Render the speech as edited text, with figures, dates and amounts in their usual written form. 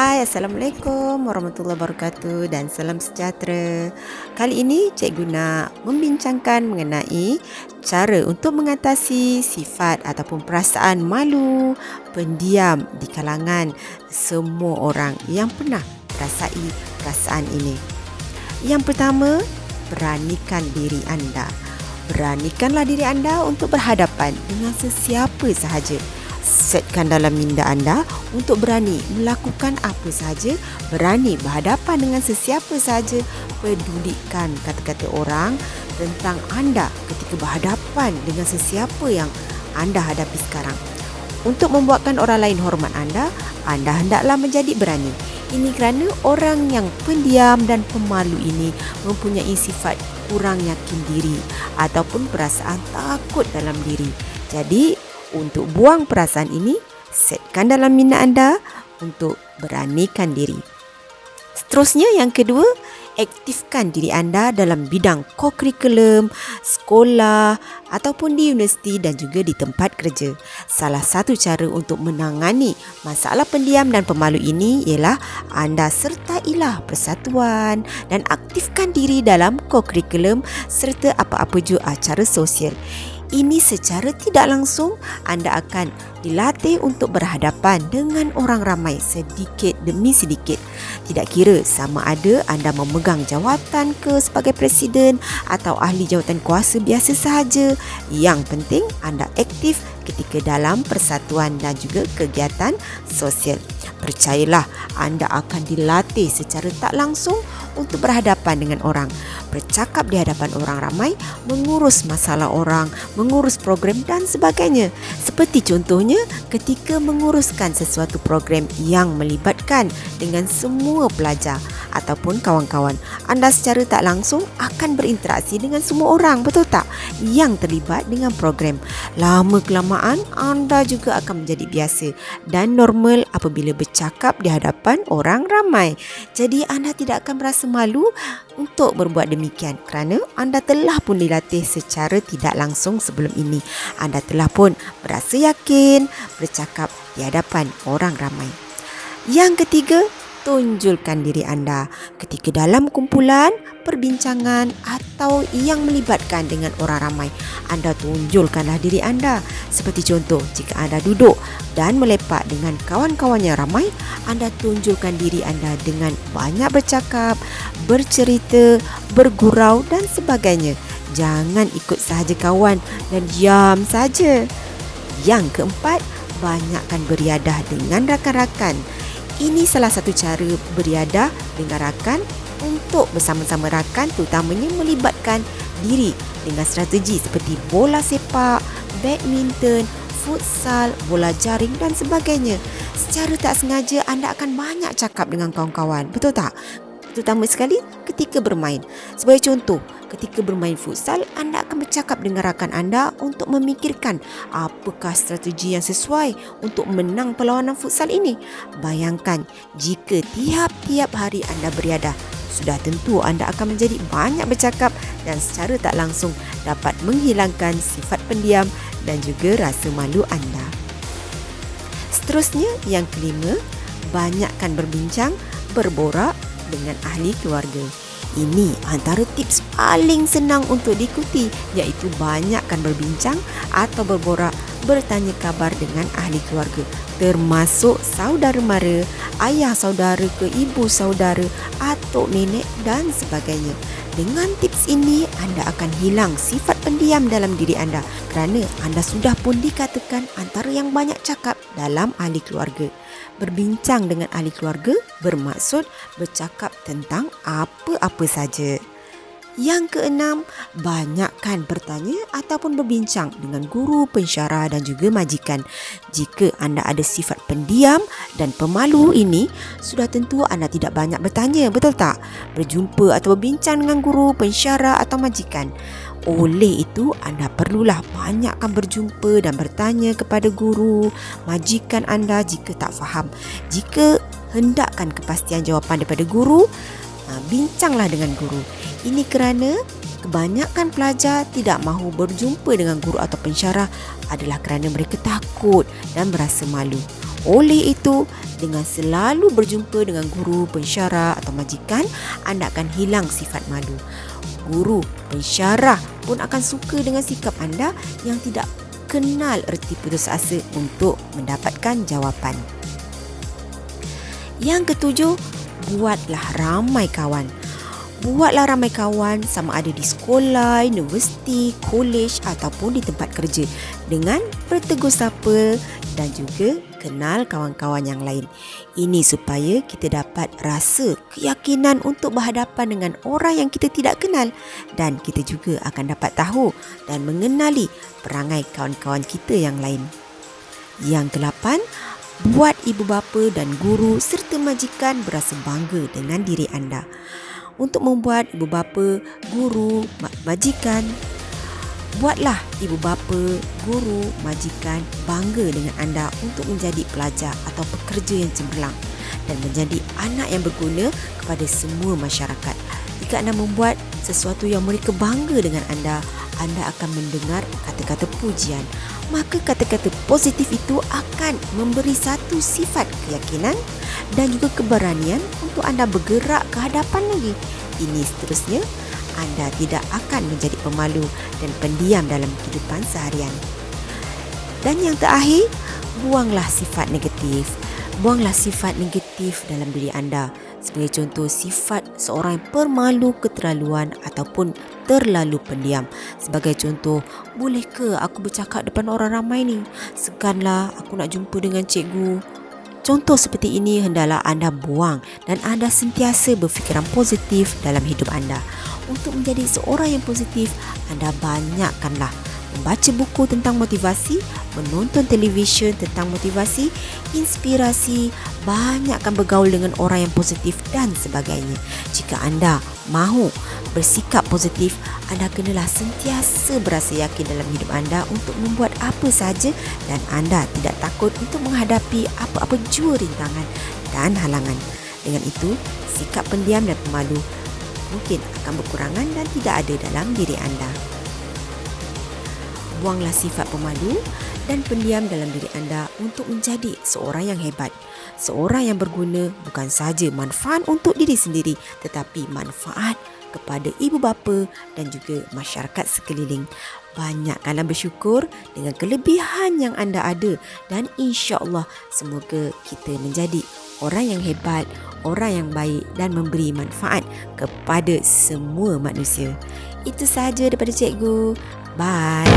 Hai, Assalamualaikum warahmatullahi wabarakatuh dan salam sejahtera. Kali ini cikgu nak membincangkan mengenai cara untuk mengatasi sifat ataupun perasaan malu pendiam di kalangan semua orang yang pernah merasai perasaan ini. Yang pertama, beranikan diri anda. Beranikanlah diri anda untuk berhadapan dengan sesiapa sahaja. Setkan dalam minda anda untuk berani melakukan apa sahaja, berani berhadapan dengan sesiapa sahaja. Pedulikan kata-kata orang tentang anda ketika berhadapan dengan sesiapa yang anda hadapi sekarang. Untuk membuatkan orang lain hormat anda hendaklah menjadi berani. Ini kerana orang yang pendiam dan pemalu ini mempunyai sifat kurang yakin diri ataupun perasaan takut dalam diri. Jadi, untuk buang perasaan ini, setkan dalam minda anda untuk beranikan diri. Seterusnya, yang kedua, aktifkan diri anda dalam bidang co-curriculum, sekolah ataupun di universiti dan juga di tempat kerja. Salah satu cara untuk menangani masalah pendiam dan pemalu ini ialah anda sertailah persatuan dan aktifkan diri dalam co-curriculum serta apa-apa jua acara sosial. Ini secara tidak langsung anda akan dilatih untuk berhadapan dengan orang ramai sedikit demi sedikit. Tidak kira sama ada anda memegang jawatan ke sebagai presiden atau ahli jawatan kuasa biasa sahaja. Yang penting anda aktif ketika dalam persatuan dan juga kegiatan sosial. Percayalah, anda akan dilatih secara tak langsung untuk berhadapan dengan orang, bercakap di hadapan orang ramai, mengurus masalah orang, mengurus program dan sebagainya. Seperti contohnya ketika menguruskan sesuatu program yang melibatkan dengan semua pelajar ataupun kawan-kawan, anda secara tak langsung akan berinteraksi dengan semua orang, betul tak? Yang terlibat dengan program. Lama kelamaan anda juga akan menjadi biasa dan normal apabila bercakap di hadapan orang ramai. Jadi anda tidak akan merasa malu untuk berbuat demikian kerana anda telah pun dilatih secara tidak langsung sebelum ini. Anda telah pun berasa yakin bercakap di hadapan orang ramai. Yang ketiga, tunjulkan diri anda ketika dalam kumpulan, perbincangan atau yang melibatkan dengan orang ramai. Anda tunjulkanlah diri anda. Seperti contoh, jika anda duduk dan melepak dengan kawan-kawan yang ramai, anda tunjulkan diri anda dengan banyak bercakap, bercerita, bergurau dan sebagainya. Jangan ikut sahaja kawan dan diam saja. Yang keempat, banyakkan beriadah dengan rakan-rakan. Ini salah satu cara beriadah dengan rakan untuk bersama-sama rakan, terutamanya melibatkan diri dengan strategi seperti bola sepak, badminton, futsal, bola jaring dan sebagainya. Secara tak sengaja anda akan banyak cakap dengan kawan-kawan, betul tak? Terutama sekali ketika bermain. Sebagai contoh, ketika bermain futsal, anda akan bercakap dengan rakan anda untuk memikirkan apakah strategi yang sesuai untuk menang perlawanan futsal ini. Bayangkan jika tiap-tiap hari anda beriadah, sudah tentu anda akan menjadi banyak bercakap dan secara tak langsung dapat menghilangkan sifat pendiam dan juga rasa malu anda. Seterusnya, yang kelima, banyakkan berbincang, berborak dengan ahli keluarga. Ini antara tips paling senang untuk diikuti, iaitu banyakkan berbincang atau berborak, bertanya kabar dengan ahli keluarga, termasuk saudara mara, ayah saudara ke ibu saudara, atuk nenek dan sebagainya. Dengan tips ini, anda akan hilang sifat pendiam dalam diri anda kerana anda sudah pun dikatakan antara yang banyak cakap dalam ahli keluarga. Berbincang dengan ahli keluarga bermaksud bercakap tentang apa-apa saja. Yang keenam, banyakkan bertanya ataupun berbincang dengan guru, pensyarah dan juga majikan. Jika anda ada sifat pendiam dan pemalu ini, sudah tentu anda tidak banyak bertanya, betul tak? Berjumpa atau berbincang dengan guru, pensyarah atau majikan. Oleh itu, anda perlulah banyakkan berjumpa dan bertanya kepada guru, majikan anda jika tak faham. Jika hendakkan kepastian jawapan daripada guru, bincanglah dengan guru. Ini kerana kebanyakan pelajar tidak mahu berjumpa dengan guru atau pensyarah adalah kerana mereka takut dan berasa malu. Oleh itu, dengan selalu berjumpa dengan guru, pensyarah atau majikan, anda akan hilang sifat malu. Guru, pensyarah pun akan suka dengan sikap anda yang tidak kenal erti putus asa untuk mendapatkan jawapan. Yang ketujuh, buatlah ramai kawan. Buatlah ramai kawan sama ada di sekolah, universiti, kolej ataupun di tempat kerja dengan bertegur sapa dan juga kenal kawan-kawan yang lain. Ini supaya kita dapat rasa keyakinan untuk berhadapan dengan orang yang kita tidak kenal dan kita juga akan dapat tahu dan mengenali perangai kawan-kawan kita yang lain. Yang ke-8, buat ibu bapa dan guru serta majikan berasa bangga dengan diri anda. Untuk membuat ibu bapa, guru, majikan, buatlah ibu bapa, guru, majikan bangga dengan anda untuk menjadi pelajar atau pekerja yang cemerlang dan menjadi anak yang berguna kepada semua masyarakat. Jika anda membuat sesuatu yang mereka bangga dengan anda akan mendengar kata-kata pujian. Maka kata-kata positif itu akan memberi satu sifat keyakinan dan juga keberanian untuk anda bergerak ke hadapan lagi. Ini seterusnya, anda tidak akan menjadi pemalu dan pendiam dalam kehidupan seharian. Dan yang terakhir, buanglah sifat negatif. Buanglah sifat negatif dalam diri anda. Sebagai contoh, sifat seorang yang permalu, keterlaluan ataupun terlalu pendiam. Sebagai contoh, boleh ke aku bercakap depan orang ramai ni? Seganlah aku nak jumpa dengan cikgu. Contoh seperti ini hendaklah anda buang dan anda sentiasa berfikiran positif dalam hidup anda. Untuk menjadi seorang yang positif, anda banyakkanlah membaca buku tentang motivasi, menonton televisyen tentang motivasi, inspirasi, banyakkan bergaul dengan orang yang positif dan sebagainya. Jika anda mahu bersikap positif, anda kenalah sentiasa berasa yakin dalam hidup anda untuk membuat apa sahaja dan anda tidak takut untuk menghadapi apa-apa jua rintangan dan halangan. Dengan itu, sikap pendiam dan pemalu mungkin akan berkurangan dan tidak ada dalam diri anda. Buanglah sifat pemalu dan pendiam dalam diri anda untuk menjadi seorang yang hebat. Seorang yang berguna bukan sahaja manfaat untuk diri sendiri tetapi manfaat kepada ibu bapa dan juga masyarakat sekeliling. Banyakkanlah bersyukur dengan kelebihan yang anda ada dan insya-Allah semoga kita menjadi orang yang hebat, orang yang baik dan memberi manfaat kepada semua manusia. Itu sahaja daripada cikgu. Bye.